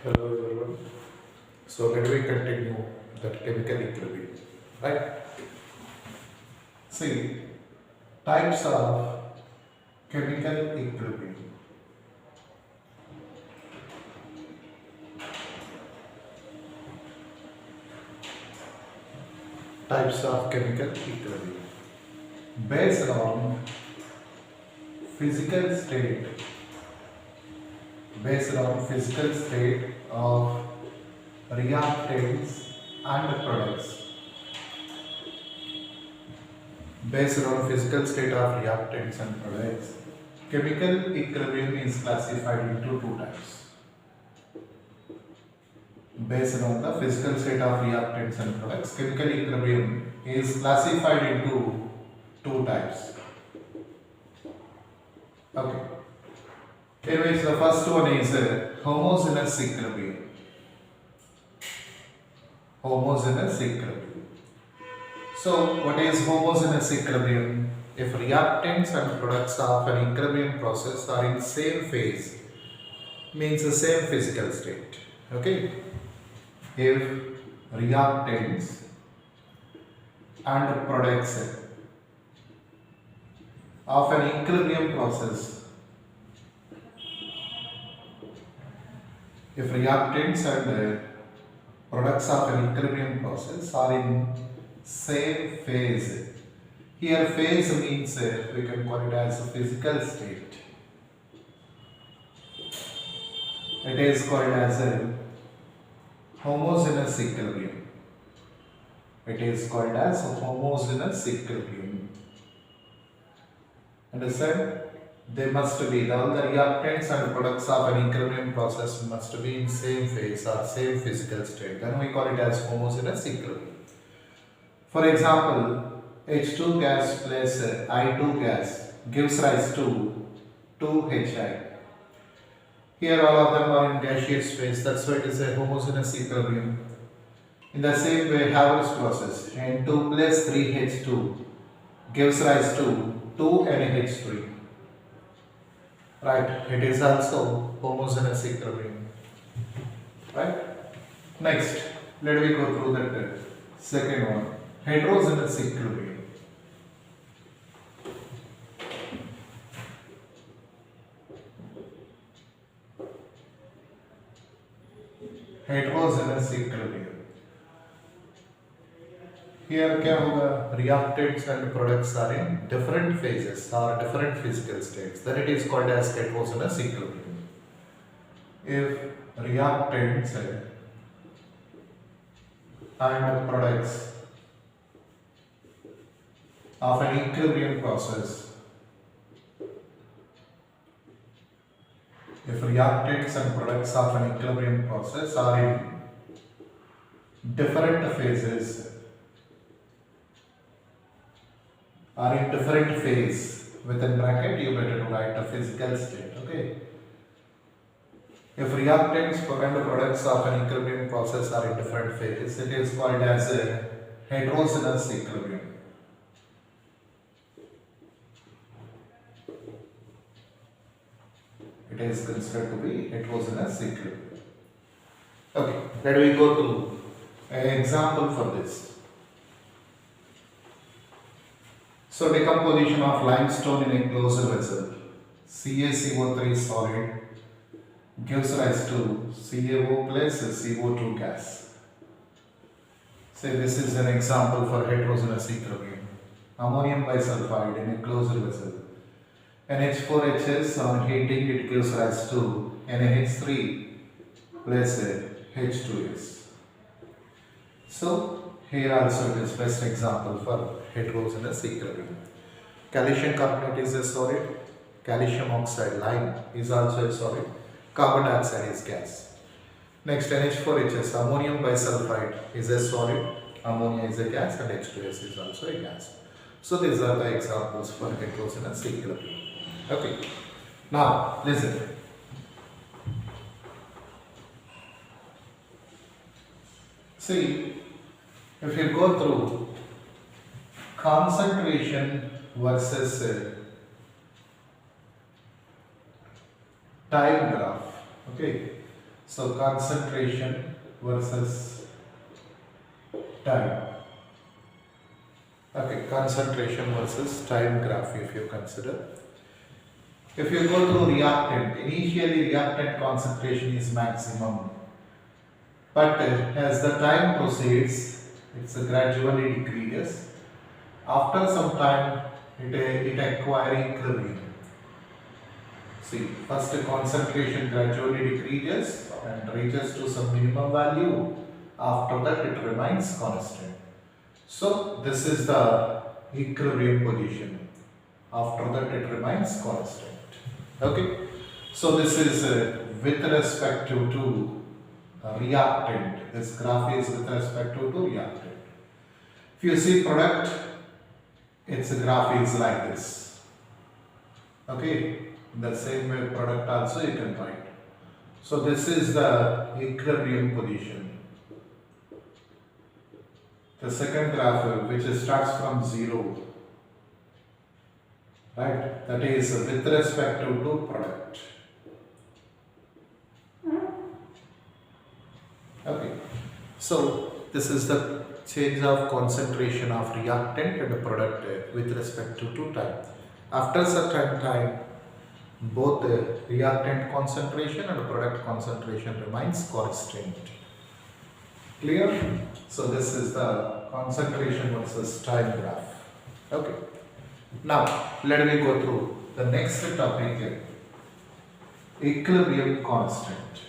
Hello everyone. So let me continue that chemical equilibrium. Right? See, types of chemical equilibrium. Types of chemical equilibrium. Based on physical state, physical state of reactants and products. Based on physical state of reactants and products, chemical equilibrium is classified into two types. Based on the physical state of reactants and products, chemical equilibrium is classified into two types. Okay. In which the first one is homogeneous equilibrium. Homogeneous equilibrium. So, what is homogeneous equilibrium? If reactants and products of an equilibrium process are in same phase, means the same physical state. Okay. If reactants and products of an equilibrium process, if reactants and products of an equilibrium process are in same phase, here phase means we can call it as a physical state. It is called as a homogeneous equilibrium. It is called as homogeneous equilibrium. Understand? They must be, all the reactants and products of an equilibrium process must be in same phase or same physical state. Then we call it as homogeneous equilibrium. For example, H2 gas plus I2 gas gives rise to 2HI. Here all of them are in gaseous phase, that's why it is a homogeneous equilibrium. In the same way, Haber's process, N2 plus 3H2 gives rise to 2NH3. Right, it is also homogeneous equilibrium. Right? Next, let me go through that second one, heterogeneous equilibrium. Heterogeneous equilibrium. Here क्या होगा, reactants and products are in different phases or different physical states. Then it is called as heterogeneous equilibrium. If reactants and products of an equilibrium process, if reactants and products of an equilibrium process are in different phases, are in different phase, within bracket you better to write a physical state. Okay. If reactants and products of an equilibrium process are in different phases, it is called as a heterogeneous equilibrium. It is considered to be heterogeneous equilibrium. Okay, let me go to an example for this. So decomposition of limestone in a closed vessel, CaCO3 solid gives rise to CaO plus CO2 gas. Say this is an example for heterogeneous equilibrium. Ammonium bisulfide in a closed vessel. NH4HS on heating it gives rise to NH3 plus H2S. So here also it is best example for heterogeneous equilibrium. Calcium carbonate is a solid, calcium oxide lime is also a solid, carbon dioxide is gas. Next, NH4HS, ammonium bisulfide is a solid, ammonia is a gas, and H2S is also a gas. So these are the examples for heterogeneous equilibrium. Okay, now listen. See, if you go through concentration versus time graph, okay, So concentration versus time. Okay, concentration versus time graph if you consider. If you go to reactant, initially reactant concentration is maximum, but as the time proceeds, it gradually decreases. After some time, it acquires equilibrium. See, first the concentration gradually decreases and reaches to some minimum value. After that, it remains constant. So this is the equilibrium position. After that, it remains constant. Okay. So this is with respect to reactant. This graph is with respect to reactant. If you see product, its graph is like this. Okay. In the same way, product also you can write. So this is the equilibrium position. The second graph, which starts from 0, right? That is with respect to product. Okay. So this is the change of concentration of reactant and the product with respect to time. After certain time, both the reactant concentration and product concentration remains constant. Clear? So this is the concentration versus time graph. Okay. Now let me go through the next topic here. Equilibrium constant.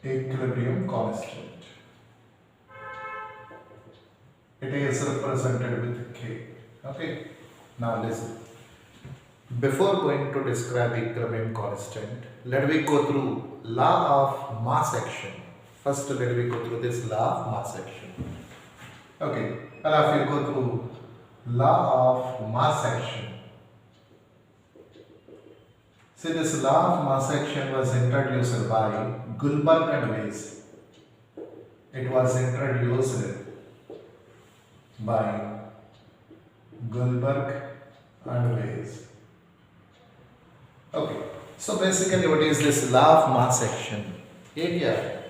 Equilibrium constant. It is represented with K. Okay. Now listen. Before going to describe equilibrium constant, let me go through law of mass action. First, let me go through this law of mass action. Okay. Now, if you go through law of mass action. See, this law of mass action was introduced by Gullberg and Weiss. It was introduced by Gullberg and Weiss. Okay, so basically what is this law of mass action? Area,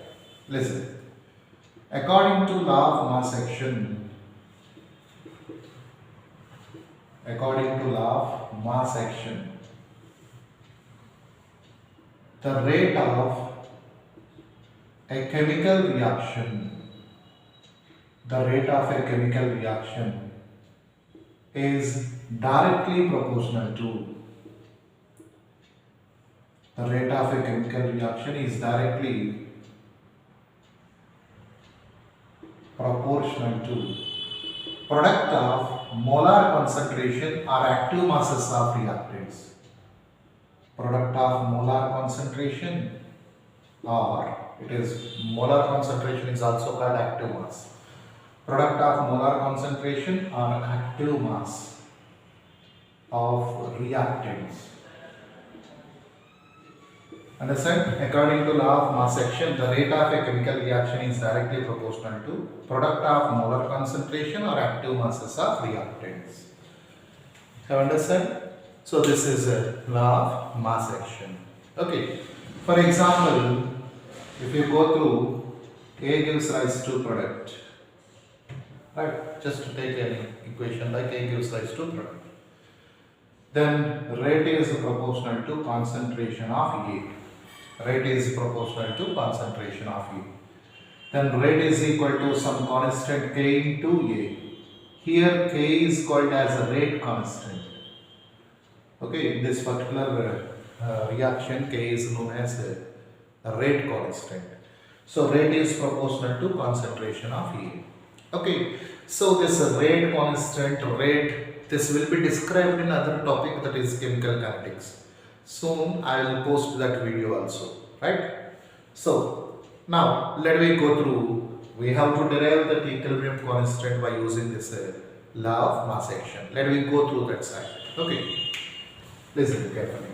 listen. According to law of mass action, the rate of a chemical reaction is directly proportional to product of molar concentration or active masses of reactants. Product of molar concentration, or it is molar concentration is also called active mass. Product of molar concentration or active mass of reactants. Understand? According to law of mass action, the rate of a chemical reaction is directly proportional to product of molar concentration or active masses of reactants. Have understand? So this is a law of mass action. Okay. For example, if you go through A gives rise to product. Right? Just to take any equation like A gives rise to product. Then rate is proportional to concentration of A. Rate is proportional to concentration of A. Then rate is equal to some constant K into A. Here K is called as a rate constant. Okay, in this particular reaction K is known as a rate constant. So rate is proportional to concentration of A. Okay, so this rate constant, this will be described in other topic, that is chemical kinetics. Soon I will post that video also, right? So now let me go through. We have to derive the equilibrium constant by using this law of mass action. Let me go through that side. Okay, listen carefully.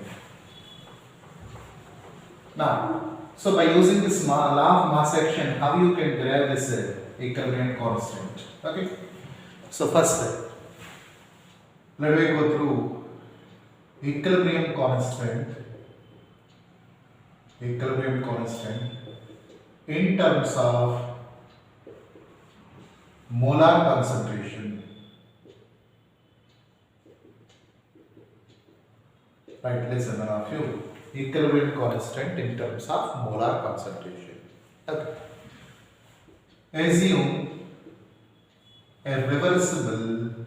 Now, so by using this law of mass action, how you can derive this equilibrium constant? Okay. So first, let me go through equilibrium constant in terms of molar concentration. Right, listen all of you. Equilibrium constant in terms of molar concentration. Okay. Assume a reversible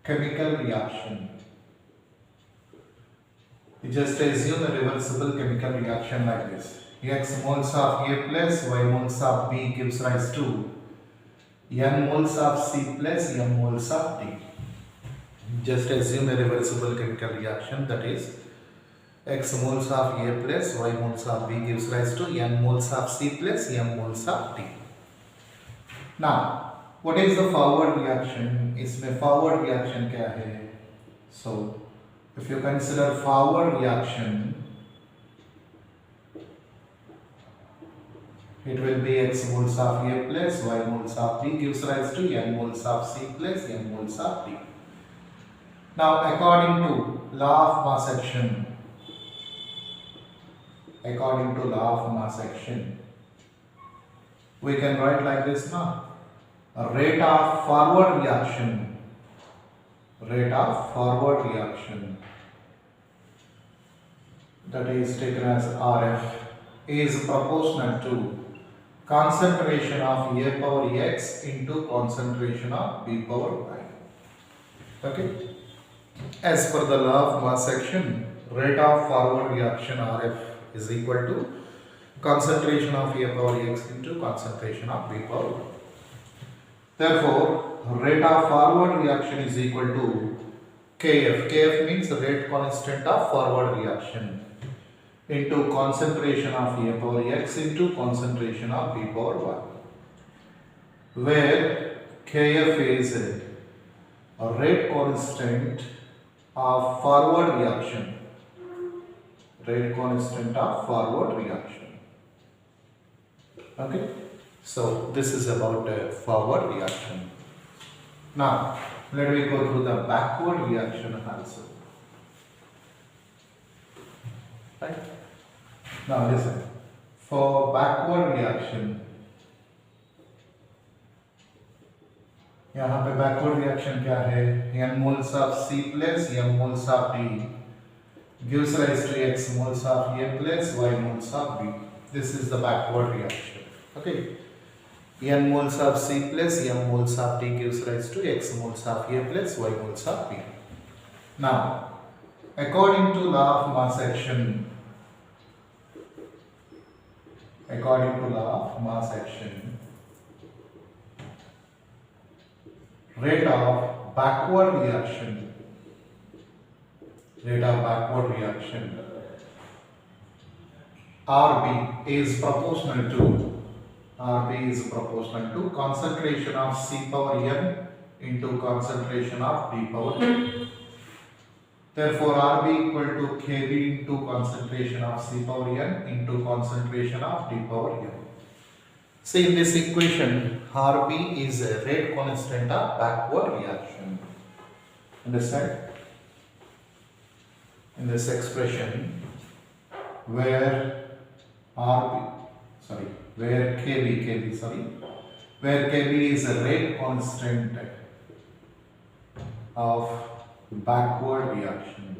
chemical reaction. You just assume a reversible chemical reaction like this. X moles of A plus Y moles of B gives rise to N moles of C plus M moles of D. Just assume a reversible chemical reaction, that is X moles of A plus Y moles of B gives rise to N moles of C plus M moles of D. Now, what is the forward reaction? इसमें forward reaction क्या है? So, if you consider forward reaction, it will be X moles of A plus Y moles of B gives rise to N moles of C plus M moles of D. Now, according to law of mass action, we can write like this now. A rate of forward reaction that is taken as RF is proportional to concentration of A power X into concentration of B power Y. Okay. As per the law of mass action, rate of forward reaction RF is equal to concentration of A power X into concentration of B power Y. Therefore, rate of forward reaction is equal to Kf. Kf means rate constant of forward reaction into concentration of A power X into concentration of B power Y, where Kf is a rate constant of forward reaction. Okay. So this is about forward reaction. Now let me go through the backward reaction also. Right? Now listen. For backward reaction, यहाँ पे backward reaction क्या है? N moles of C plus M moles of D gives rise to X moles of A plus Y moles of B. This is the backward reaction. Okay. N moles of C plus M moles of D gives rise to X moles of A plus Y moles of B. Now, according to law of mass action, rate of backward reaction RB is proportional to concentration of C power N into concentration of D power N. Therefore, RB equal to Kb into concentration of C power N into concentration of D power N. See, in this equation, RB is a rate constant of backward reaction. Understand? In this expression, where Kb is a rate constant of backward reaction.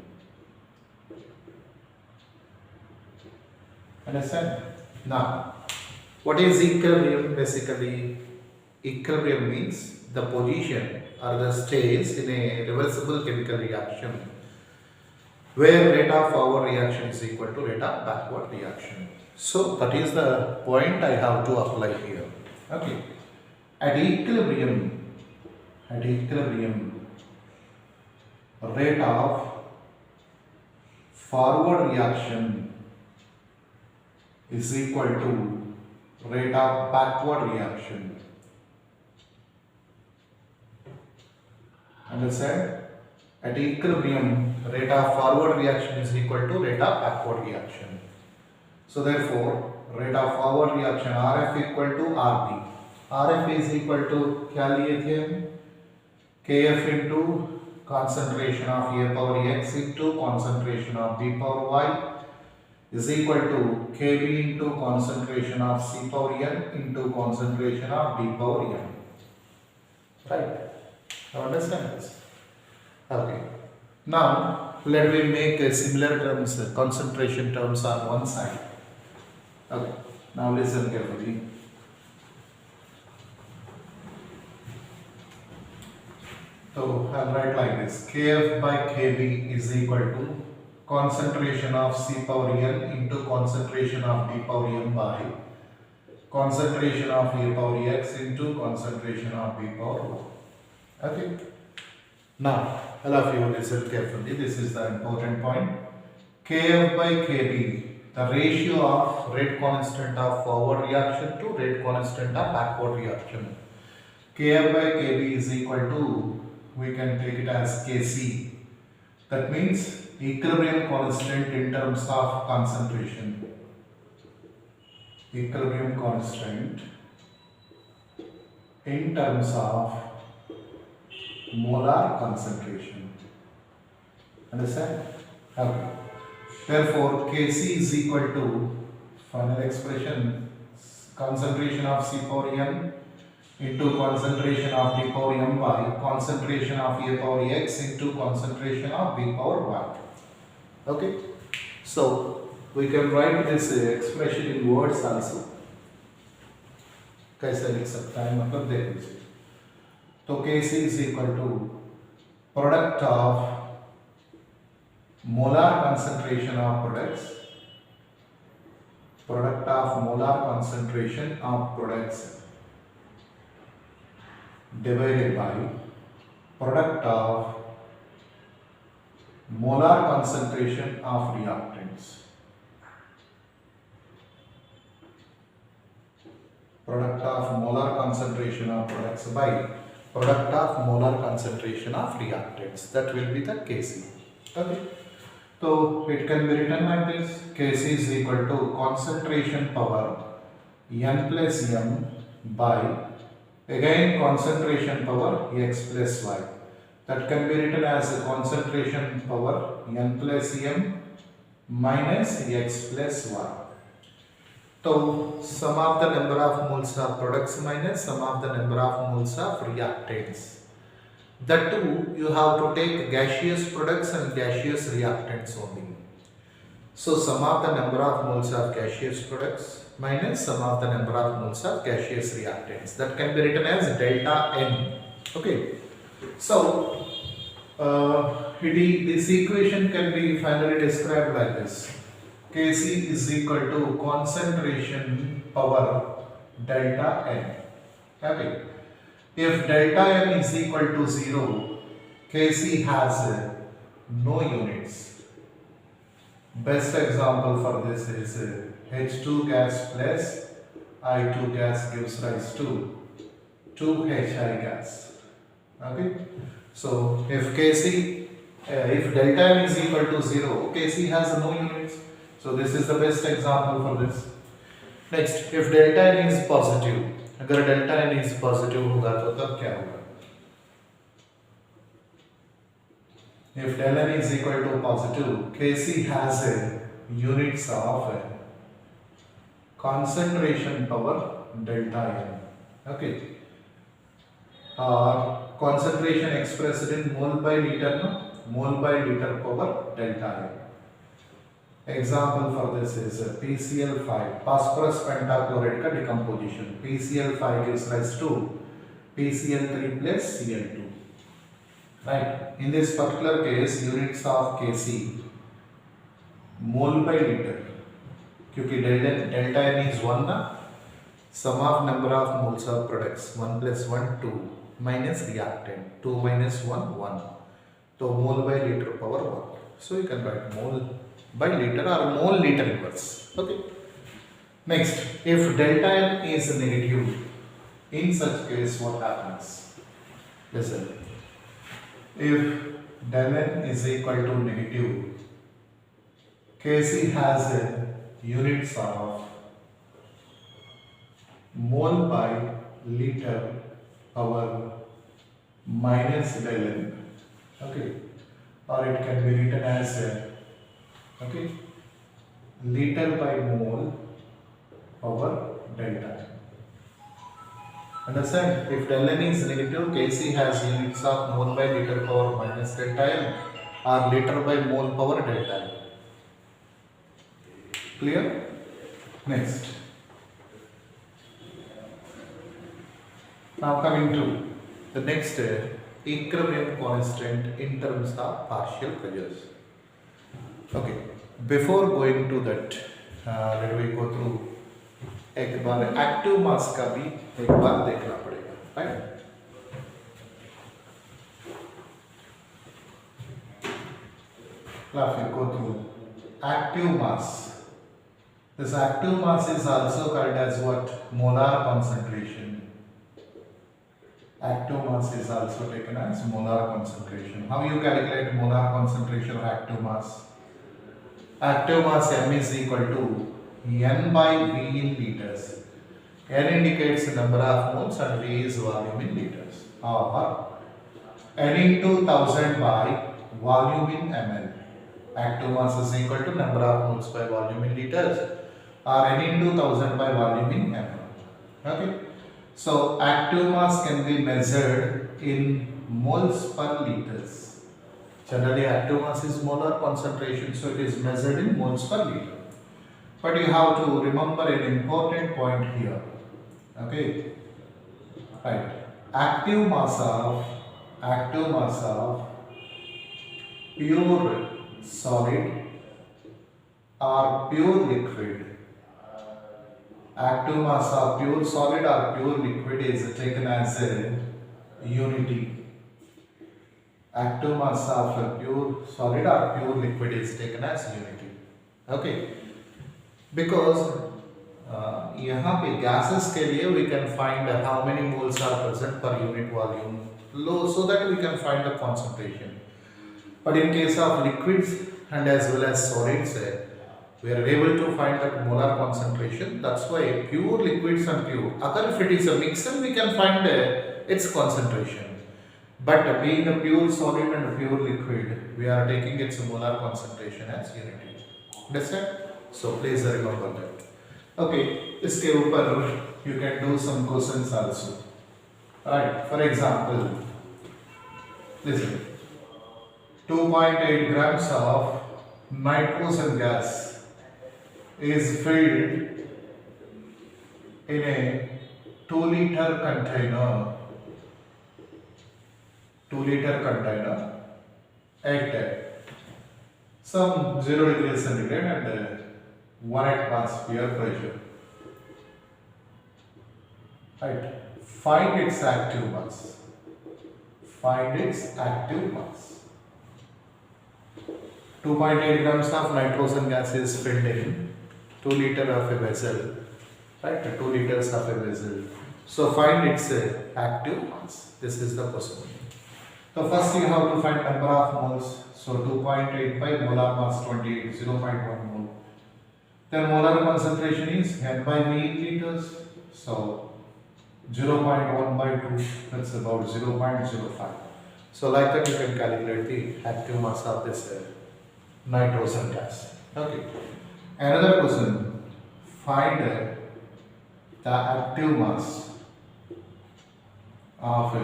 Understand? Now, what is equilibrium? Basically, equilibrium means the position or the stage in a reversible chemical reaction where rate of forward reaction is equal to rate of backward reaction. So that is the point I have to apply here. Okay. At equilibrium, rate of forward reaction is equal to rate of backward reaction. Understand? At equilibrium, rate of forward reaction is equal to rate of backward reaction. So therefore, rate of forward reaction RF equal to RB. RF is equal to क्या लिए थे? Kf into concentration of A power x into concentration of B power y is equal to Kb into concentration of C power n into concentration of D power n. Right? Now understand this? Okay. Now let me make a similar terms, concentration terms on one side. Okay. Now listen carefully. So I'll write like this: Kf by Kb is equal to concentration of C power n into concentration of D power n by concentration of A power x into concentration of B power y. Okay. Now, all of you listen carefully. This is the important point. Kf by Kb, the ratio of rate constant of forward reaction to rate constant of backward reaction. Kf by Kb is equal to, we can take it as Kc. That means equilibrium constant in terms of concentration. Equilibrium constant in terms of molar concentration. Understand? Okay. Therefore, Kc is equal to, final expression, concentration of C power n into concentration of D power m by concentration of A power x into concentration of B power y. Okay. So, we can write this expression in words also. कैसे लिख सकता है मतलब देख लीजिए. तो Kc is equal to product of molar concentration of products, product of molar concentration of products divided by product of molar concentration of reactants. Product of molar concentration of products by product of molar concentration of reactants. That will be the Kc. Okay. So it can be written like this: Kc is equal to concentration power n plus m by, again, concentration power x plus y. That can be written as a concentration power n plus m minus x plus y. So sum of the number of moles of products minus sum of the number of moles of reactants. That too, you have to take gaseous products and gaseous reactants only. So sum of the number of moles of gaseous products minus sum of the number of moles of gaseous reactants. That can be written as delta n. Okay. So this equation can be finally described like this: Kc is equal to concentration power delta n. Okay. If delta n is equal to 0, Kc has no units. Best example for this is H2 gas plus I2 gas gives rise to 2Hi gas. Okay. So if Kc, if delta n is equal to 0, Kc has no units. So this is the best example for this. Next, if delta n is positive, अगर delta n is positive होगा तो तब क्या होगा? If del n is equal to positive, Kc has units of concentration power delta n. Okay. Concentration expressed in mole by liter, no? Mole by liter power delta n. Example for this is PCl5, phosphorus pentachloride का decomposition. PCl5 gives rise to PCl3 plus Cl2. Right. In this particular case, units of Kc mole by liter. क्योंकि delta n is 1 ना. Sum of number of moles of products 1 plus 1 2 minus reactant 2 minus 1 1. So mole by liter power 1. So you can write mole by liter or mole liter inverse. Okay. Next, if delta n is negative, in such case what happens? Listen. If del n is equal to negative, Kc has units of mole by liter power minus del n. Okay, or it can be written as okay, liter by mole power delta n. Understand? If del n is negative, Kc has units of mole by liter power minus delta n or liter by mole power delta n. Clear? Next. Now coming to the next equilibrium constant in terms of partial pressures. Okay. Before going to that, let me go through एक बार active mass का भी एक बार देखना पड़ेगा, right? Now if you go through active mass, this active mass is also called as what? Molar concentration. Active mass is also taken as molar concentration. How you calculate molar concentration of active mass? Active mass M is equal to N by V in liters. N indicates the number of moles and V is volume in liters. Or N into 1000 by volume in ml. Active mass is equal to number of moles by volume in liters, or N into 1000 by volume in ml. Okay. So active mass can be measured in moles per liters. Generally active mass is molar concentration, so it is measured in moles per liter. But you have to remember an important point here. Okay. Right. Active mass of pure solid or pure liquid. Active mass of pure solid or pure liquid is taken as a unity. Active mass of pure solid or pure liquid is taken as unity. Okay. Because यहाँ पे gases के लिए we can find how many moles are present per unit volume, so that we can find the concentration. But in case of liquids and as well as solids, we are able to find that molar concentration. That's why pure liquids and pure, if it is a mixture, we can find its concentration. But being a pure solid and a pure liquid, we are taking its molar concentration as unity. Understand? So please remember that. Okay, इसके ऊपर you can do some questions also. Right. For example, listen. 2.8 grams of nitrogen gas is filled in a 2-liter container. 2-liter container at some 0 degrees centigrade and 1 atmosphere pressure. Right. Find its active mass. Find its active mass. 2.8 grams of nitrogen gas is filled in 2 liters of a vessel. Right. 2 liters of a vessel. So find its active mass. This is the question. So first you have to find number of moles. So 2.8 by molar mass 28, 0.1 mole. Then molar concentration is N by V in liters. So 0.1 by 2, that's about 0.05. So like that you can calculate the active mass of this nitrogen gas. Okay. Another question. Find the active mass of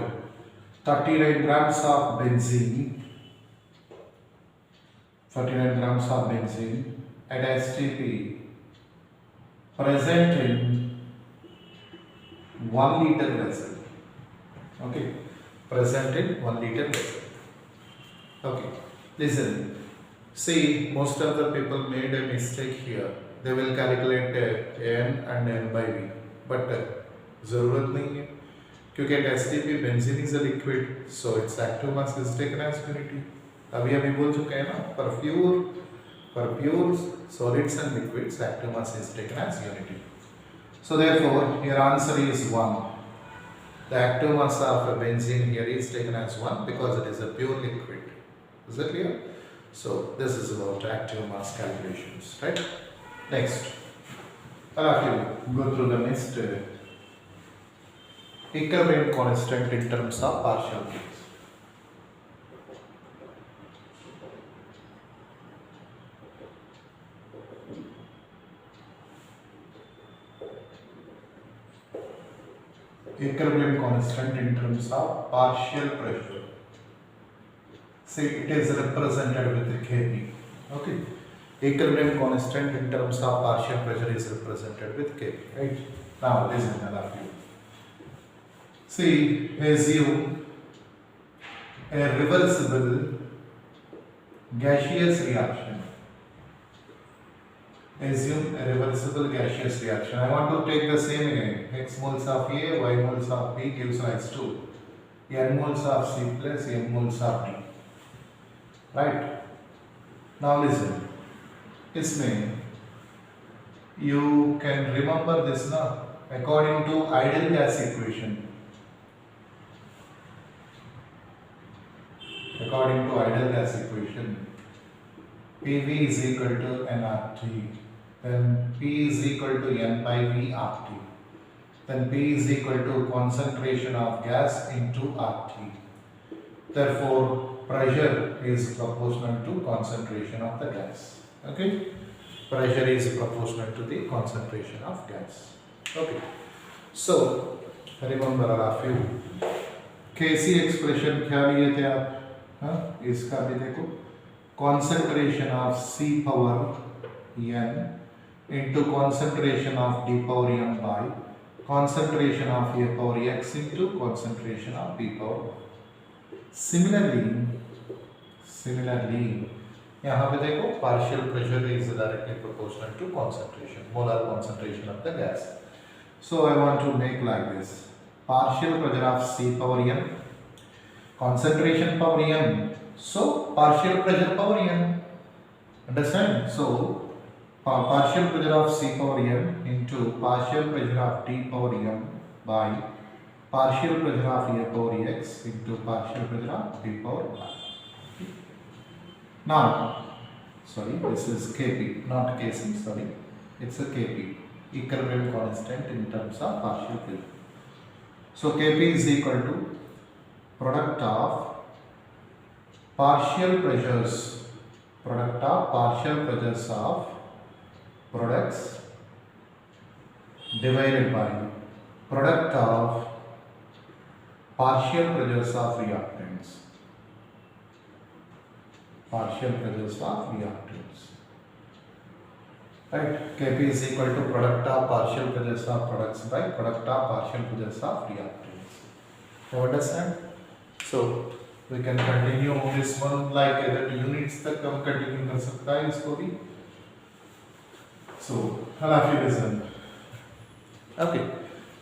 39 grams of benzene. 39 grams of benzene at STP present in 1 liter vessel. Okay, present in 1 liter vessel. Okay, listen. See, most of the people made a mistake here. They will calculate N and N by V, but जरूरत नहीं है, क्योंकि at STP benzene is a liquid, so its active mass is taken as unity. अभी बोल चुके हैं ना, for pure solids and liquids, active mass is taken as unity. So therefore, your answer is 1. The active mass of benzene here is taken as 1 because it is a pure liquid. Is that clear? So this is about active mass calculations, right? Next, I'll have to go through the next equilibrium constant in terms of partial case. equilibrium constant in terms of partial pressure. See, it is represented with the Kp. Okay, equilibrium constant in terms of partial pressure is represented with Kp. Right. Now listen, all of you. See, assume a reversible gaseous reaction. Assume a reversible gaseous reaction. I want to take the same again. X moles of A, Y moles of B gives rise to N moles of C plus M moles of D. Right? Now listen. इसमें you can remember this now. According to ideal gas equation. According to ideal gas equation, PV is equal to nRT. Then P is equal to N by V RT. Then P is equal to concentration of gas into RT. Therefore, pressure is proportional to concentration of the gas. Okay? Pressure is proportional to the concentration of gas. Okay. So, remember all of you. Kc expression क्या लिए थे आप? हाँ? इसका भी देखो. Concentration of C power N into concentration of D power M by concentration of A power X into concentration of B power Y. Similarly, यहाँ पे देखो partial pressure is directly proportional to concentration, molar concentration of the gas. So I want to make like this: partial pressure of C power N, concentration power N. So partial pressure power N. Understand? So partial pressure of C power N into partial pressure of D power M by partial pressure of A power X into partial pressure of D power Y. Now, sorry, this is Kp, not Kc, sorry. It's a Kp, equilibrium constant in terms of partial pressure. So Kp is equal to product of partial pressures of products divided by product of partial pressures of reactants. Right? Kp is equal to product of partial pressures of products by product of partial pressures of reactants. You understand? So we can continue this one like other units तक हम continue कर सकता है इसको भी. So have you listen? Okay.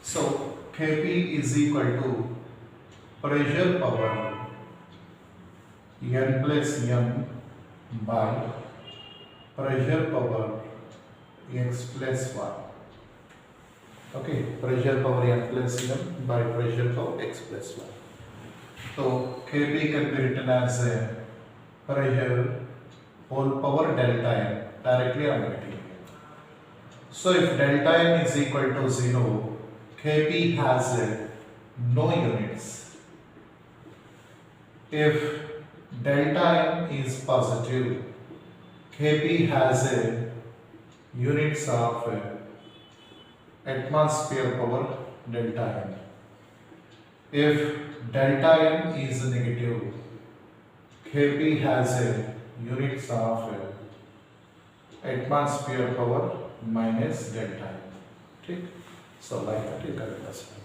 So Kp is equal to pressure power N plus M by pressure power X plus Y. Okay, pressure power N plus M by pressure power X plus Y. So Kp can be written as a pressure whole power delta N. Directly I am writing it. So if delta N is equal to 0, Kp has no units. If delta N is positive, Kp has units of atmosphere power delta N. If delta N is negative, Kp has units of atmosphere power minus delta N. Okay? So like that you can understand.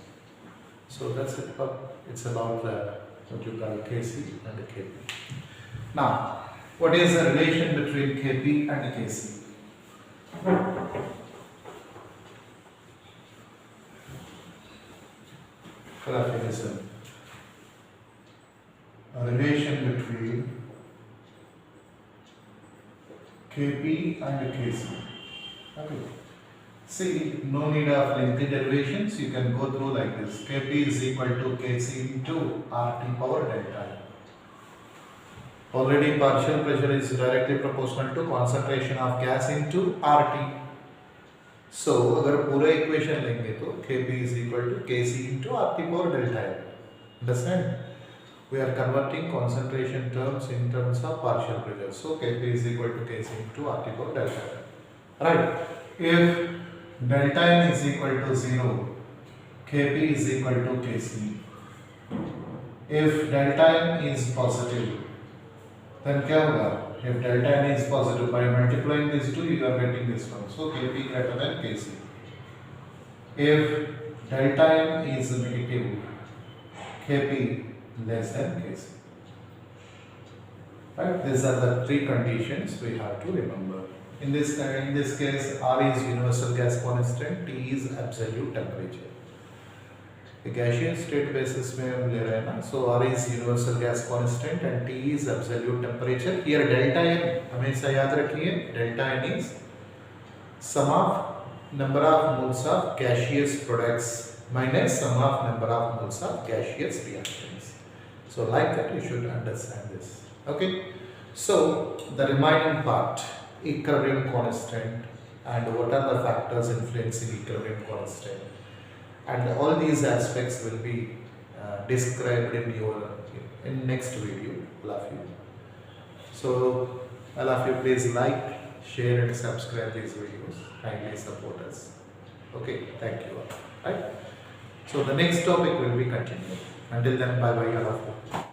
So that's it. It's about what you call Kc and Kp. Now, what is the relation between Kp and Kc? Listen. A relation between Kp and Kc. Okay. See, no need of lengthy derivations. You can go through like this. Kp is equal to Kc into RT power delta. Already partial pressure is directly proportional to concentration of gas into RT. So, अगर पूरा equation लेंगे तो Kp is equal to Kc into RT power delta. Understand? We are converting concentration terms in terms of partial pressure. So, Kp is equal to Kc into RT power delta. Right? If delta N is equal to 0, Kp is equal to Kc. If delta n is positive, then क्या होगा? If delta n is positive, by multiplying these two, you are getting this one. So Kp greater than Kc. If delta n is negative, Kp less than Kc. Right? These are the three conditions we have to remember. In this case, R is universal gas constant, T is absolute temperature. Gaseous state basis में हम ले रहे हैं ना, so R is universal gas constant and T is absolute temperature. Here delta n हमेशा याद रखिए, delta n is sum of number of moles of gaseous products minus sum of number of moles of gaseous reactions. So like that you should understand this. Okay, so the remaining part, equilibrium constant, and what are the factors influencing equilibrium constant, and all these aspects will be described in next video. All of you. So all of you, please like, share and subscribe these videos. Kindly support us. Okay, thank you all. Right. So the next topic will be continued. Until then, bye bye all of you.